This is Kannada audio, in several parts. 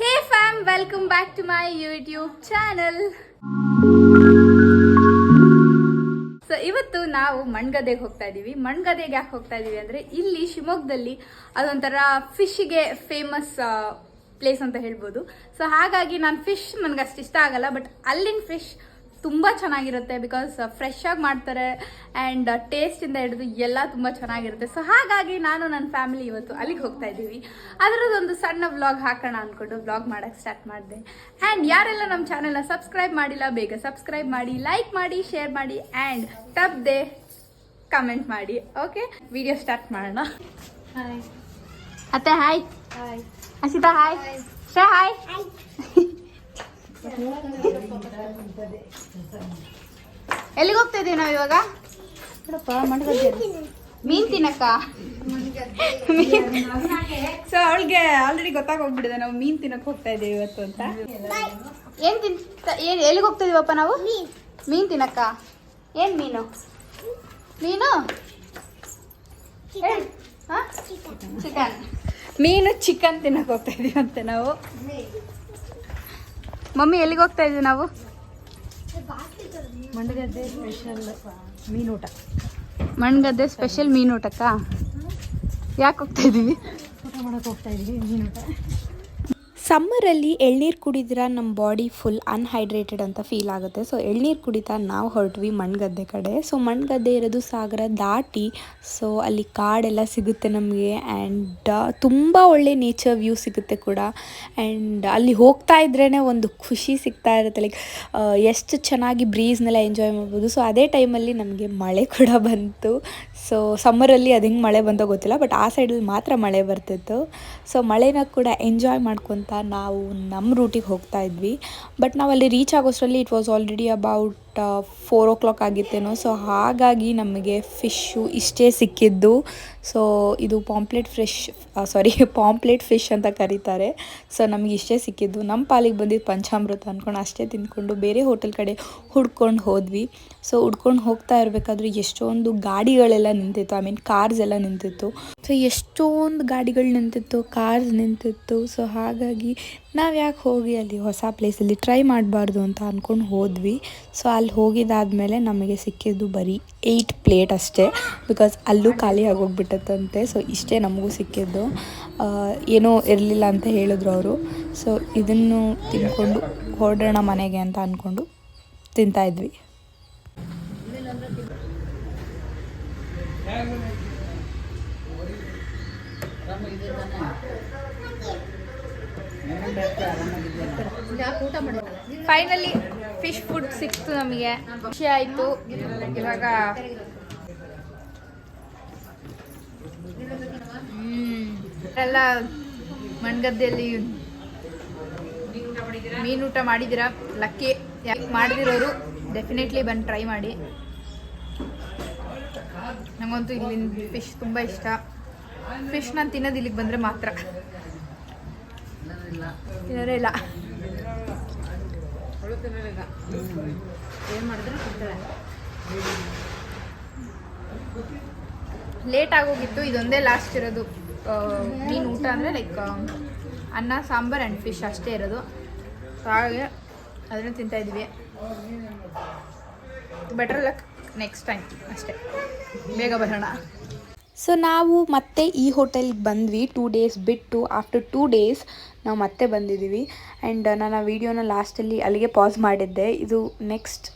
Hey fam, welcome back to my YouTube channel. So ಇವತ್ತು ನಾವು ಮಣ್ಗದ್ದೆಗೆ ಹೋಗ್ತಾ ಇದೀವಿ. ಮಣ್ಗದ್ದೆಗೆ ಯಾಕೆ ಹೋಗ್ತಾ ಇದೀವಿ ಅಂದ್ರೆ ಇಲ್ಲಿ ಶಿವಮೊಗ್ಗದಲ್ಲಿ ಅದೊಂಥರ ಫಿಶ್ಗೆ ಫೇಮಸ್ ಪ್ಲೇಸ್ ಅಂತ ಹೇಳ್ಬೋದು. ಸೊ ಹಾಗಾಗಿ ನಾನು ಫಿಶ್ ನನಗೆ ಅಷ್ಟು ಇಷ್ಟ ಆಗಲ್ಲ, ಬಟ್ ಅಲ್ಲಿನ ಫಿಶ್ ತುಂಬ ಚೆನ್ನಾಗಿರುತ್ತೆ. ಬಿಕಾಸ್ ಫ್ರೆಶ್ ಆಗಿ ಮಾಡ್ತಾರೆ ಆ್ಯಂಡ್ ಟೇಸ್ಟಿಂದ ಹಿಡಿದು ಎಲ್ಲ ತುಂಬ ಚೆನ್ನಾಗಿರುತ್ತೆ. ಸೊ ಹಾಗಾಗಿ ನಾನು ನನ್ನ ಫ್ಯಾಮಿಲಿ ಇವತ್ತು ಅಲ್ಲಿಗೆ ಹೋಗ್ತಾ ಇದ್ದೀವಿ. ಅದರದ್ದೊಂದು ಸಣ್ಣ ವ್ಲಾಗ್ ಹಾಕೋಣ ಅಂದ್ಕೊಂಡು ವ್ಲಾಗ್ ಮಾಡೋಕ್ಕೆ ಸ್ಟಾರ್ಟ್ ಮಾಡಿದೆ. ಆ್ಯಂಡ್ ಯಾರೆಲ್ಲ ನಮ್ಮ ಚಾನೆಲ್ನ ಸಬ್ಸ್ಕ್ರೈಬ್ ಮಾಡಿಲ್ಲ, ಬೇಗ ಸಬ್ಸ್ಕ್ರೈಬ್ ಮಾಡಿ, ಲೈಕ್ ಮಾಡಿ, ಶೇರ್ ಮಾಡಿ ಆ್ಯಂಡ್ ತಪ್ಪದೆ ಕಮೆಂಟ್ ಮಾಡಿ. ಓಕೆ, ವಿಡಿಯೋ ಸ್ಟಾರ್ಟ್ ಮಾಡೋಣ. ಹಾಯ್ ಅತ್ತೆ. ಹಾಯ್. ಹಾಯ್ ಅಸಿತಾ. ಹಾಯ್ ಶ್ರೇ. ಹಾಯ್. ಎಲ್ಲಿಗೆ ಹೋಗ್ತಾ ಇದೀವಿ ನಾವು ಇವಾಗ? ಮೀನ್ ತಿನ್ನಕ್ಕ. ಸೊ ಅವಳಿಗೆ ಆಲ್ರೆಡಿ ಗೊತ್ತಾಗೋಗ್ಬಿಟ್ಟಿದೆ ನಾವು ಮೀನ್ ತಿನ್ನಕ್ ಹೋಗ್ತಾ ಇದ್ದೀವಿ ಇವತ್ತು ಅಂತ. ಏನ್ ಎಲ್ಲಿಗೆ ಹೋಗ್ತಾ ಇದೀವಪ್ಪ ನಾವು? ಮೀನ್ ತಿನ್ನಕ್ಕ. ಏನ್ ಮೀನು? ಮೀನು ಚಿಕನ್. ಮೀನು ಚಿಕನ್ ತಿನ್ನಕ್ ಹೋಗ್ತಾ ಇದೀವಿ ಅಂತೆ ನಾವು. ಮಮ್ಮಿ ಎಲ್ಲಿಗೆ ಹೋಗ್ತಾ ಇದೀವಿ ನಾವು? ಮಣ್ಗದ್ದೆ ಸ್ಪೆಷಲ್ ಮೀನೂಟ. ಮಣ್ಗದ್ದೆ ಸ್ಪೆಷಲ್ ಮೀನೂಟಕ್ಕ ಯಾಕೆ ಹೋಗ್ತಾ ಇದೀವಿ? ಊಟ ಮಾಡಕ್ಕೆ ಹೋಗ್ತಾ ಇದೀವಿ ಮೀನೂಟ. ಸಮ್ಮರಲ್ಲಿ ಎಳ್ನೀರು ಕುಡಿದ್ರೆ ನಮ್ಮ ಬಾಡಿ ಫುಲ್ ಅನ್ಹೈಡ್ರೇಟೆಡ್ ಅಂತ ಫೀಲ್ ಆಗುತ್ತೆ. ಸೊ ಎಳ್ನೀರು ಕುಡಿತಾ ನಾವು ಹೊರಟ್ವಿ ಮಣ್ಗದ್ದೆ ಕಡೆ. ಸೊ ಮಣ್ಗದ್ದೆ ಇರೋದು ಸಾಗರ ದಾಟಿ. ಸೊ ಅಲ್ಲಿ ಕಾಡೆಲ್ಲ ಸಿಗುತ್ತೆ ನಮಗೆ ಆ್ಯಂಡ್ ತುಂಬ ಒಳ್ಳೆ ನೇಚರ್ ವ್ಯೂ ಸಿಗುತ್ತೆ ಕೂಡ. ಆ್ಯಂಡ್ ಅಲ್ಲಿ ಹೋಗ್ತಾ ಇದ್ರೇ ಒಂದು ಖುಷಿ ಸಿಗ್ತಾ ಇರುತ್ತೆ. ಲೈಕ್ ಎಷ್ಟು ಚೆನ್ನಾಗಿ ಬ್ರೀಸ್ನೆಲ್ಲ ಎಂಜಾಯ್ ಮಾಡ್ಬೋದು. ಸೊ ಅದೇ ಟೈಮಲ್ಲಿ ನಮಗೆ ಮಳೆ ಕೂಡ ಬಂತು. ಸೊ ಸಮ್ಮರಲ್ಲಿ ಅದು ಹೆಂಗೆ ಮಳೆ ಬಂತೋ ಗೊತ್ತಿಲ್ಲ, ಬಟ್ ಆ ಸೈಡಲ್ಲಿ ಮಾತ್ರ ಮಳೆ ಬರ್ತಿತ್ತು. ಸೊ ಮಳೆನ ಕೂಡ ಎಂಜಾಯ್ ಮಾಡ್ಕೊತ ನಾವು ನಮ್ಮ ರೂಟಿಗೆ ಹೋಗ್ತಾ ಇದ್ವಿ. ಬಟ್ ನಾವು ಅಲ್ಲಿ ರೀಚ್ ಆಗೋಷ್ಟರಲ್ಲಿ it was already about 4 o'clock ಆಗಿತ್ತೇನೋ. ಸೊ ಹಾಗಾಗಿ ನಮಗೆ ಫಿಶ್ಶು ಇಷ್ಟೇ ಸಿಕ್ಕಿದ್ದು. ಸೊ ಇದು ಪಾಂಪ್ಲೆಟ್ ಫಿಶ್ ಅಂತ ಕರೀತಾರೆ. ಸೊ ನಮಗೆ ಇಷ್ಟೇ ಸಿಕ್ಕಿದ್ದು. ನಮ್ಮ ಪಾಲಿಗೆ ಬಂದಿದ್ದು ಪಂಚಾಮೃತ ಅಂದ್ಕೊಂಡು ಅಷ್ಟೇ ತಿಂದ್ಕೊಂಡು ಬೇರೆ ಹೋಟೆಲ್ ಕಡೆ ಹುಡ್ಕೊಂಡು ಹೋದ್ವಿ. ಸೊ ಹುಡ್ಕೊಂಡು ಹೋಗ್ತಾ ಇರಬೇಕಾದ್ರೂ ಎಷ್ಟೊಂದು ಗಾಡಿಗಳೆಲ್ಲ ನಿಂತಿತ್ತು, ಐ ಮೀನ್ ಕಾರ್ಸ್ ಎಲ್ಲ ನಿಂತಿತ್ತು. ಸೊ ಎಷ್ಟೊಂದು ಗಾಡಿಗಳು ನಿಂತಿತ್ತು, ಕಾರ್ಸ್ ನಿಂತಿತ್ತು. ಸೊ ಹಾಗಾಗಿ ನಾವು ಯಾಕೆ ಹೋಗಿ ಅಲ್ಲಿ ಹೊಸ ಪ್ಲೇಸಲ್ಲಿ ಟ್ರೈ ಮಾಡಬಾರ್ದು ಅಂತ ಅಂದ್ಕೊಂಡು ಹೋದ್ವಿ. ಸೊ ಅಲ್ಲಿ ಹೋಗಿದ್ದಾದಮೇಲೆ ನಮಗೆ ಸಿಕ್ಕಿದ್ದು ಬರೀ 8 ಪ್ಲೇಟ್ ಅಷ್ಟೇ. ಬಿಕಾಸ್ ಅಲ್ಲೂ ಖಾಲಿ ಆಗೋಗ್ಬಿಟ್ಟತ್ತಂತೆ. ಸೊ ಇಷ್ಟೇ ನಮಗೂ ಸಿಕ್ಕಿದ್ದು. ಏನೋ ಇರಲಿಲ್ಲ ಅಂತ ಹೇಳಿದ್ರು ಅವರು. ಸೊ ಇದನ್ನು ತಿನ್ಕೊಂಡು ಹೊರಡೋಣ ಮನೆಗೆ ಅಂತ ಅಂದ್ಕೊಂಡು ತಿಂತಾಯಿದ್ವಿ. ಫೈನಲಿ ಫಿಶ್ ಫುಡ್ ಸಿಕ್ತು ನಮಗೆ. ಖುಷಿ ಆಯಿತು. ಇವಾಗ ಎಲ್ಲ ಮಣ್ಗದ್ದೆಯಲ್ಲಿ ಮೀನೂಟ ಮಾಡಿದ್ದೀರಾ, ಲಕ್ಕಿ. ಮಾಡಿದಿರೋರು ಡೆಫಿನೆಟ್ಲಿ ಬಂದು ಟ್ರೈ ಮಾಡಿ. ನನಗಂತೂ ಇಲ್ಲಿನ ಫಿಶ್ ತುಂಬ ಇಷ್ಟ. ಫಿಶ್ ನಾನು ತಿನ್ನೋದು ಇಲ್ಲಿಗೆ ಬಂದರೆ ಮಾತ್ರ, ತಿನ್ನೋದೇ ಇಲ್ಲ. ಲೇಟ್ ಆಗೋಗಿತ್ತು. ಇದೊಂದೇ ಲಾಸ್ಟ್ ಇರೋದು ಮೀನು ಊಟ ಅಂದರೆ ಲೈಕ್ ಅನ್ನ ಸಾಂಬಾರ್ ಆ್ಯಂಡ್ ಫಿಶ್ ಅಷ್ಟೇ ಇರೋದು. ಹಾಗೆ ಅದನ್ನು ತಿಂತಾಯಿದ್ವಿ. ಬೆಟರ್ ಲಕ್ ನೆಕ್ಸ್ಟ್ ಟೈಮ್ ಅಷ್ಟೇ, ಬೇಗ ಬರೋಣ. ಸೊ ನಾವು ಮತ್ತೆ ಈ ಹೋಟೆಲ್ಗೆ ಬಂದ್ವಿ 2 days ಬಿಟ್ಟು. ಆಫ್ಟರ್ 2 days ನಾವು ಮತ್ತೆ ಬಂದಿದ್ದೀವಿ. ಆ್ಯಂಡ್ ನಾನು ಆ ವಿಡಿಯೋನ ಲಾಸ್ಟಲ್ಲಿ ಅಲ್ಲಿಗೆ ಪಾಸ್ ಮಾಡಿದ್ದೆ. ಇದು ನೆಕ್ಸ್ಟ್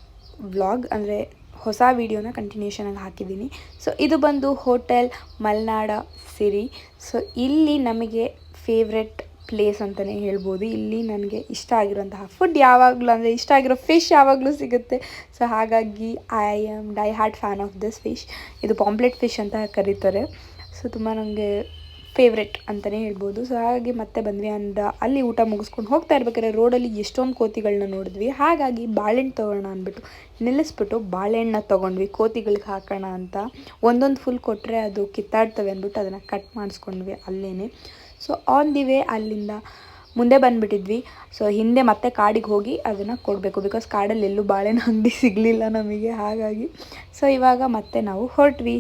ವ್ಲಾಗ್ ಅಂದರೆ ಹೊಸ ವೀಡಿಯೋನ ಕಂಟಿನ್ಯೂಷನಾಗಿ ಹಾಕಿದ್ದೀನಿ. ಸೊ ಇದು ಬಂದು ಹೋಟೆಲ್ ಮಲ್ನಾಡ ಸಿರಿ. ಸೊ ಇಲ್ಲಿ ನಮಗೆ ಫೇವ್ರೆಟ್ ಪ್ಲೇಸ್ ಅಂತಲೇ ಹೇಳ್ಬೋದು. ಇಲ್ಲಿ ನನಗೆ ಇಷ್ಟ ಆಗಿರೋಂತಹ ಫುಡ್ ಯಾವಾಗಲೂ ಅಂದರೆ ಇಷ್ಟ ಆಗಿರೋ ಫಿಶ್ ಯಾವಾಗಲೂ ಸಿಗುತ್ತೆ. ಸೊ ಹಾಗಾಗಿ I am die hard fan of this fish. ಇದು ಪಾಂಪ್ಲೆಟ್ ಫಿಶ್ ಅಂತ ಕರೀತಾರೆ. ಸೊ ತುಂಬ ನನಗೆ ಫೇವ್ರೆಟ್ ಅಂತಲೇ ಹೇಳ್ಬೋದು. ಸೊ ಹಾಗಾಗಿ ಮತ್ತೆ ಬಂದ್ವಿ. ಆ್ಯಂಡ್ ಅಲ್ಲಿ ಊಟ ಮುಗಿಸ್ಕೊಂಡು ಹೋಗ್ತಾ ಇರ್ಬೇಕಾದ್ರೆ ರೋಡಲ್ಲಿ ಎಷ್ಟೊಂದು ಕೋತಿಗಳನ್ನ ನೋಡಿದ್ವಿ. ಹಾಗಾಗಿ ಬಾಳೆಹಣ್ಣು ತೊಗೊಳ್ಳೋಣ ಅಂದ್ಬಿಟ್ಟು ನಿಲ್ಲಿಸ್ಬಿಟ್ಟು ಬಾಳೆಹಣ್ಣ ತೊಗೊಂಡ್ವಿ ಕೋತಿಗಳಿಗೆ ಹಾಕೋಣ ಅಂತ. ಒಂದೊಂದು ಫುಲ್ ಕೊಟ್ಟರೆ ಅದು ಕಿತ್ತಾಡ್ತವೆ ಅಂದ್ಬಿಟ್ಟು ಅದನ್ನು ಕಟ್ ಮಾಡಿಸ್ಕೊಂಡ್ವಿ ಅಲ್ಲೇ. ಸೊ ಆನ್ ದಿ ವೇ ಅಲ್ಲಿಂದ ಮುಂದೆ ಬಂದುಬಿಟ್ಟಿದ್ವಿ. ಸೊ ಹಿಂದೆ ಮತ್ತೆ ಕಾಡಿಗೆ ಹೋಗಿ ಅದನ್ನು ಕೊಡಬೇಕು. ಬಿಕಾಸ್ ಕಾಡಲ್ಲಿ ಎಲ್ಲೂ ಬಾಳೆಹಣ್ಣು ಅಂಗಡಿ ಸಿಗಲಿಲ್ಲ ನಮಗೆ. ಹಾಗಾಗಿ ಸೊ ಇವಾಗ ಮತ್ತೆ ನಾವು ಹೊರಟ್ವಿ.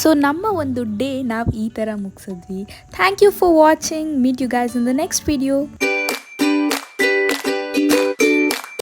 ಸೊ ನಮ್ಮ ಒಂದು ಡೇ ನಾವು ಈ ಥರ ಮುಗಿಸಿದ್ವಿ. Thank you for watching. Meet you guys in the next video.